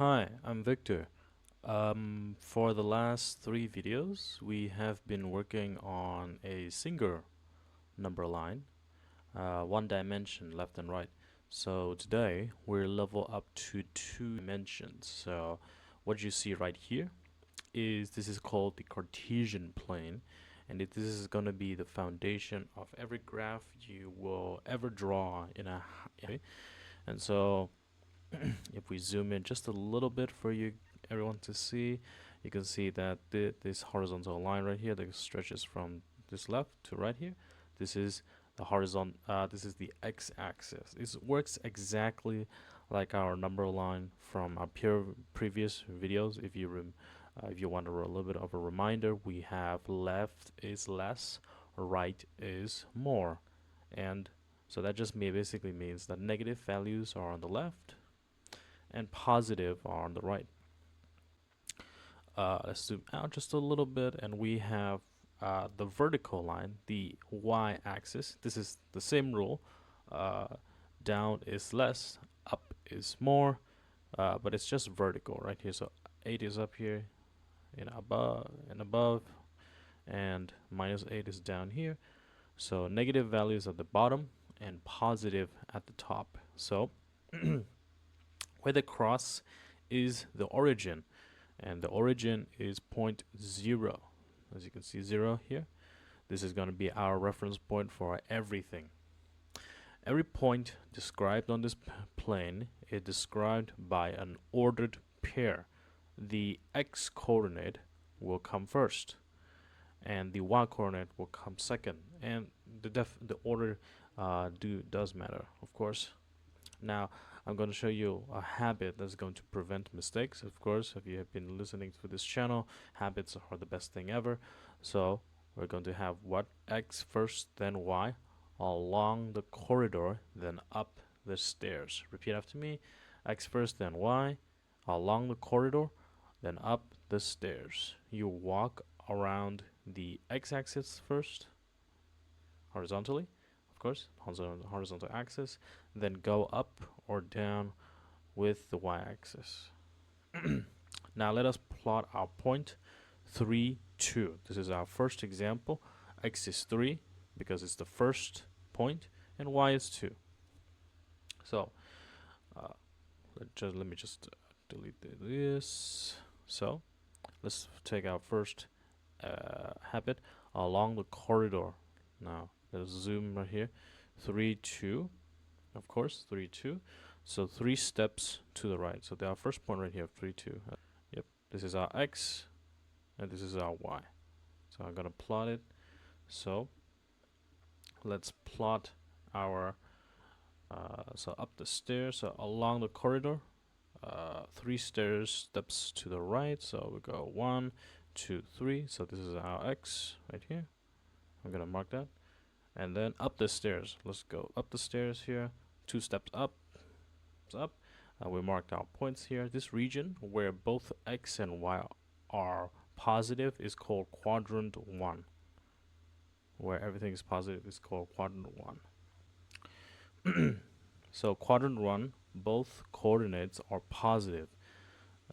Hi, I'm Victor. For the last three videos, we have been working on a single number line, one dimension left and right. So today we're level up to two dimensions. So what you see right here is this is called the Cartesian plane, and this is going to be the foundation of every graph you will ever draw in a. And so if we zoom in just a little bit for you everyone to see, you can see that this horizontal line right here that stretches from this left to right here, this is the horizontal, this is the x-axis. This works exactly like our number line from our previous videos. If you want a little bit of a reminder, we have left is less, right is more, and so that just basically means that negative values are on the left and positive are on the right. Let's zoom out just a little bit, and we have the vertical line, the y-axis. This is the same rule. Down is less, up is more, but it's just vertical right here. So 8 is up here, and above, and minus 8 is down here. So negative values at the bottom and positive at the top. So where the cross is the origin, and the origin is point 0. As you can see, 0 here. This is going to be our reference point for everything. Every point described on this plane is described by an ordered pair. The x coordinate will come first, and the y coordinate will come second. And the order does matter, of course. Now, I'm going to show you a habit that's going to prevent mistakes. Of course, if you have been listening to this channel, habits are the best thing ever. So we're going to have what? X first, then Y, along the corridor, then up the stairs. Repeat after me. X first, then Y, along the corridor, then up the stairs. You walk around the x-axis first, horizontally, of course, horizontal axis, then go up or down with the y-axis. Now let us plot our point 3, 2. This is our first example. X is 3 because it's the first point, and y is 2. So let me just delete this. So let's take our first habit along the corridor. Now let's zoom right here. 3, 2, of course, 3, 2. So 3 steps to the right. So our first point right here, 3, 2. Yep, this is our x, and this is our y. So I'm gonna plot it. So let's plot our so up the stairs, so along the corridor, 3 steps to the right. So we go 1, 2, 3. So this is our x right here. I'm gonna mark that, and then up the stairs. Let's go up the stairs here. 2 steps up. We marked our points here. This region where both x and y are positive is called quadrant 1. Where everything is positive is called quadrant 1. So quadrant 1, both coordinates are positive.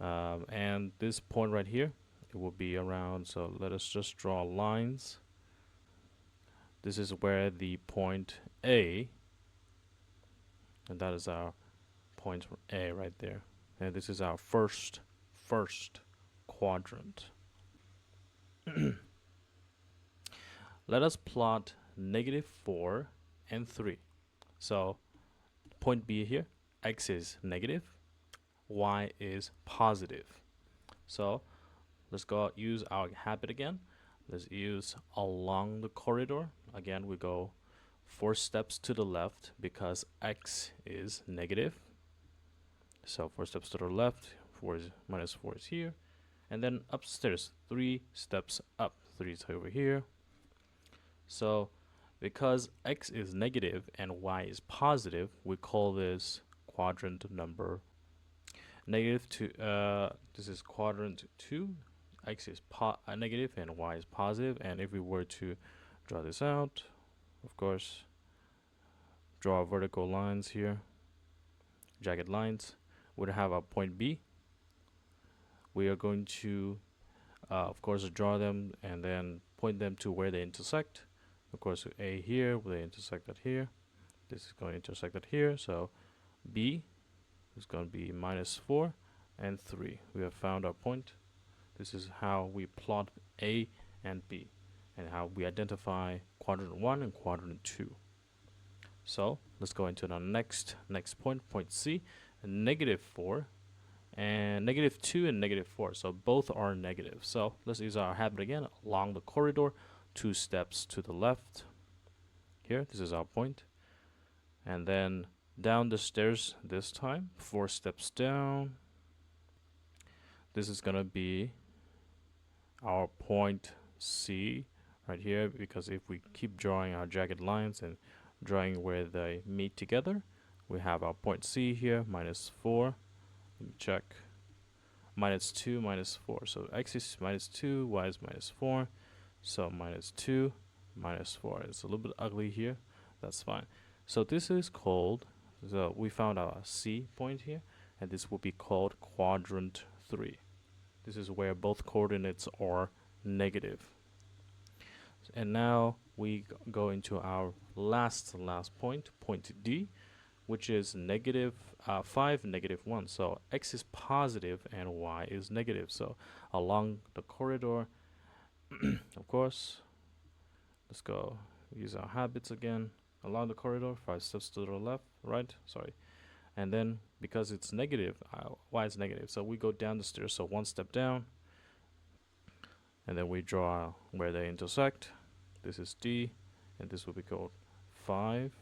And this point right here, it will be around, so let us just draw lines. This is where the point A, and that is our point A right there. And this is our first quadrant. Let us plot -4 and 3. So point B here, x is negative, y is positive. So let's go use our habit again. Let's use along the corridor. Again, we go 4 steps to the left because x is negative. So 4 steps to the left, minus 4 is here. And then upstairs, 3 steps up. 3 is over here. So because x is negative and y is positive, we call this quadrant number -2. This is quadrant 2. X is negative and y is positive. And if we were to draw this out, of course, draw vertical lines here, jagged lines, we'd have a point B, we are going to of course draw them and then point them to where they intersect. Of course A here, they intersect at here, this is going to intersect at here, so B is going to be -4 and 3. We have found our point. This is how we plot A and B and how we identify quadrant 1 and quadrant 2. So let's go into the next point, point C, -4 and -2 and -4. So both are negative. So let's use our habit again. Along the corridor, 2 steps to the left. Here, this is our point. And then down the stairs this time, 4 steps down. This is gonna be our point C right here, because if we keep drawing our jagged lines and drawing where they meet together, we have our point C here, -4. Let me check. -2, -4. So x is -2, y is -4. So -2, -4. It's a little bit ugly here. That's fine. So this is called, so we found our C point here, and this will be called quadrant 3. This is where both coordinates are negative. And now we go into our last point, point D, which is -5, -1. So x is positive and y is negative. So along the corridor, of course, let's go use our habits again. Along the corridor, 5 steps to the left, right? Sorry. And then because it's negative, y is negative. So we go down the stairs. So 1 step down. And then we draw where they intersect. This is D. And this will be called 5.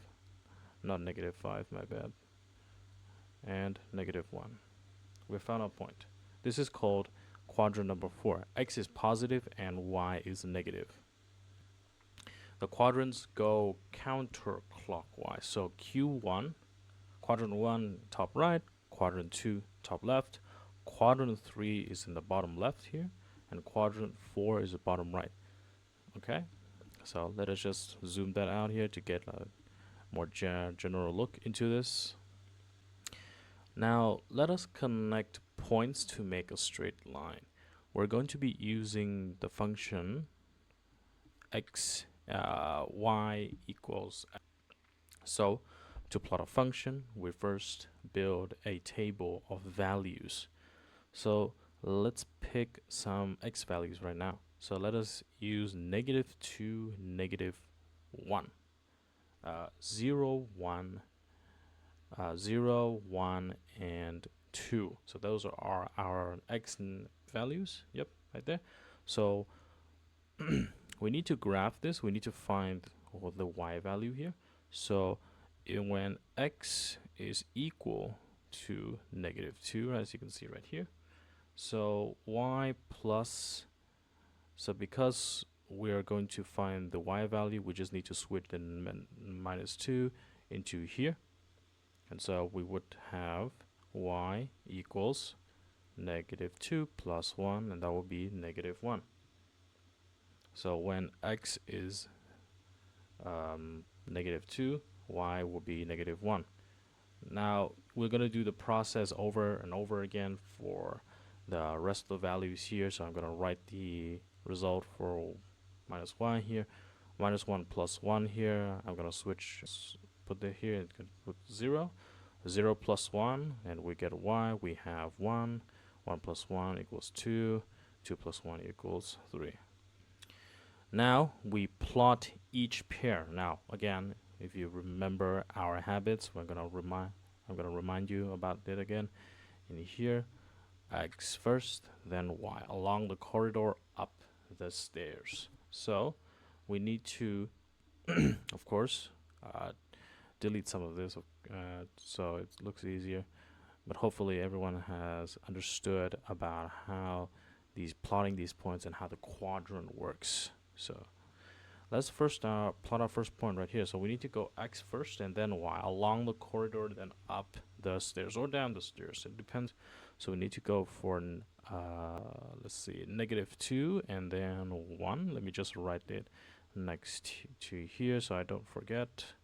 Not -5, my bad. And -1. We found our point. This is called quadrant number 4. X is positive and y is negative. The quadrants go counterclockwise. So Q1, quadrant 1 top right, quadrant 2 top left, quadrant 3 is in the bottom left here, and quadrant 4 is the bottom right. Okay, so let us just zoom that out here to get a more general look into this. Now let us connect points to make a straight line. We're going to be using the function y equals. So to plot a function, we first build a table of values. So let's pick some x values right now. So let us use -2, -1, 0, 1, 0, 1, and 2. So those are our x values. Yep, right there. So we need to graph this. We need to find the y value here. So when x is equal to -2, as you can see right here, so y plus, so because we are going to find the y value, we just need to switch the -2 into here. And so we would have y equals -2 plus 1, and that will be -1. So when x is -2, y will be -1. Now we're going to do the process over and over again for the rest of the values here. So I'm going to write the result for -y here, -1 plus 1 here. I'm going to switch, put it here, and put 0. 0 plus 1, and we get y. We have 1. 1 plus 1 equals 2. 2 plus 1 equals 3. Now we plot each pair. Now again, if you remember our habits, I'm gonna remind you about that again. In here, x first, then y along the corridor up the stairs. So we need to, of course, delete some of this so it looks easier. But hopefully everyone has understood about how plotting these points and how the quadrant works. So let's first plot our first point right here. So we need to go x first and then y along the corridor, then up the stairs or down the stairs. It depends. So we need to go for let's see, -2 and then 1. Let me just write it next to here so I don't forget.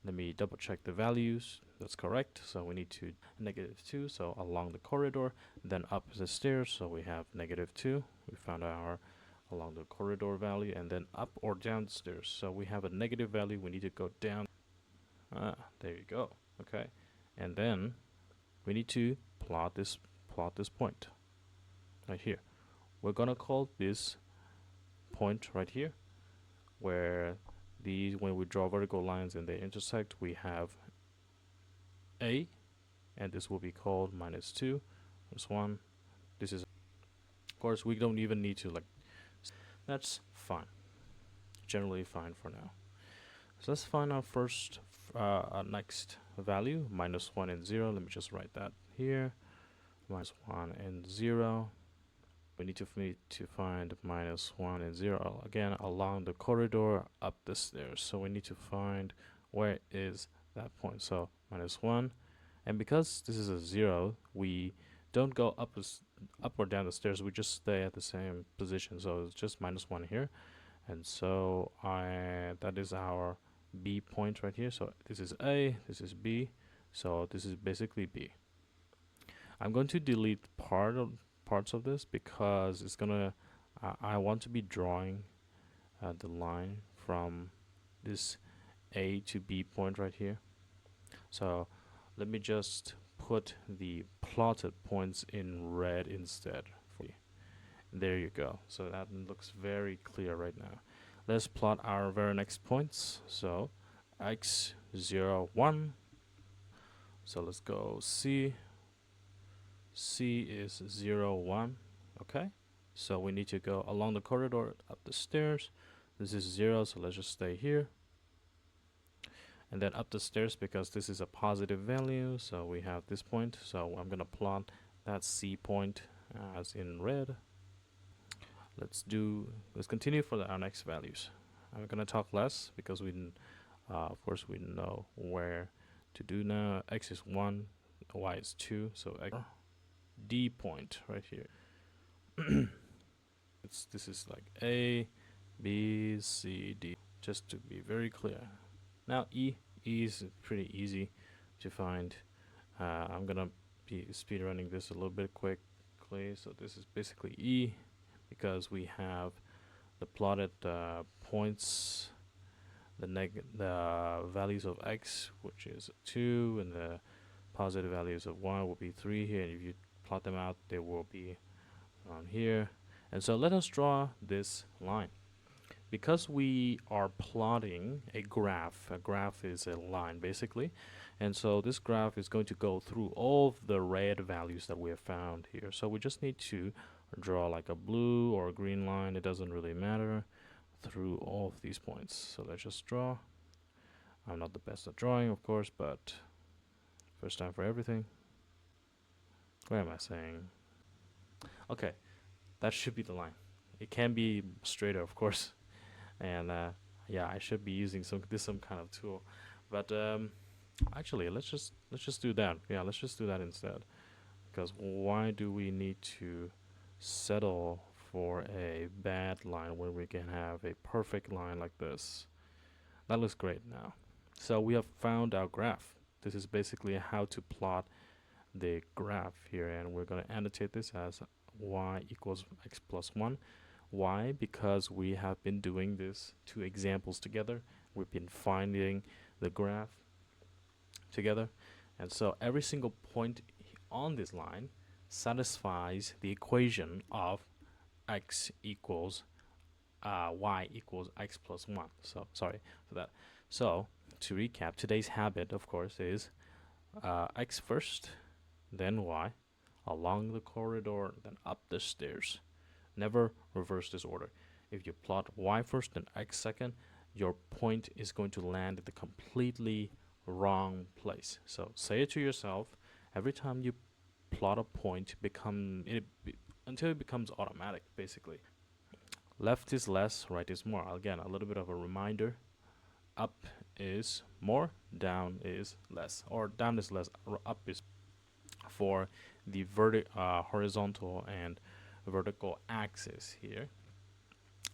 Let me double check the values. That's correct. So we need to -2. So along the corridor, then up the stairs. So we have -2. We found our along the corridor value, and then up or down the stairs. So we have a negative value. We need to go down. There you go. Okay, and then we need to plot this point right here. We're gonna call this point right here, where these, when we draw vertical lines and they intersect, we have A, and this will be called -2, this one. This is, of course, we don't even need to like. That's fine. Generally fine for now. So let's find our first, next value, -1 and 0. Let me just write that here. -1 and 0. We need to find -1 and 0 again along the corridor up the stairs. So we need to find where is that point. So -1, and because this is a 0, we don't go up or down the stairs. We just stay at the same position. So it's just -1 here, and so that is our B point right here. So this is A, this is B, so this is basically B. I'm going to delete parts of this because it's gonna I want to be drawing the line from this A to B point right here. So let me just put the plotted points in red instead for you. There you go. So that looks very clear right now. Let's plot our very next points. So x 0 1. So let's go C is 0 1. Okay, so we need to go along the corridor up the stairs. This is 0, so let's just stay here, and then up the stairs because this is a positive value, so we have this point. So I'm gonna plot that C point as in red. Let's continue for our next values. I'm gonna talk less because of course we know where to do now. X is 1, y is 2, so D point right here. This is like A, B, C, D, just to be very clear. Now E is pretty easy to find. I'm gonna be speed running this a little bit quickly. So this is basically E, because we have the plotted points, the values of x, which is 2, and the positive values of y will be 3 here, and if you plot them out, they will be around here. And so let us draw this line. Because we are plotting a graph is a line basically, and so this graph is going to go through all of the red values that we have found here. So we just need to draw like a blue or a green line, it doesn't really matter, through all of these points. So let's just draw. I'm not the best at drawing, of course, but first time for everything. What am I saying? Okay, that should be the line. It can be straighter, of course, and yeah, I should be using some kind of tool, but actually let's just do that. Yeah, let's just do that instead, because why do we need to settle for a bad line when we can have a perfect line like this? That looks great now. So we have found our graph. This is basically how to plot the graph here, and we're going to annotate this as y equals x plus 1. Why? Because we have been doing this 2 examples together. We've been finding the graph together, and so every single point on this line satisfies the equation of x equals y equals x plus 1. So sorry for that. So to recap, today's habit, of course, is x first, then y, along the corridor, then up the stairs. Never reverse this order. If you plot y first and x second, your point is going to land at the completely wrong place. So say it to yourself every time you plot a point, until it becomes automatic, basically. Left is less, right is more. Again, a little bit of a reminder. Up is more, down is less, or down is less, up is for the horizontal and vertical axis here.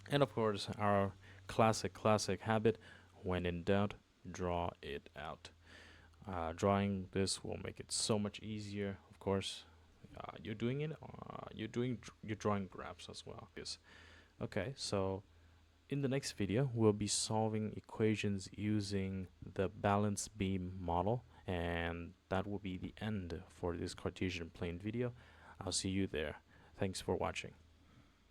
And of course, our classic habit, when in doubt, draw it out. Drawing this will make it so much easier. Of course, you're doing it. You're drawing graphs as well. Yes. Okay. So in the next video, we'll be solving equations using the balance beam model, and that will be the end for this Cartesian plane video. I'll see you there. Thanks for watching.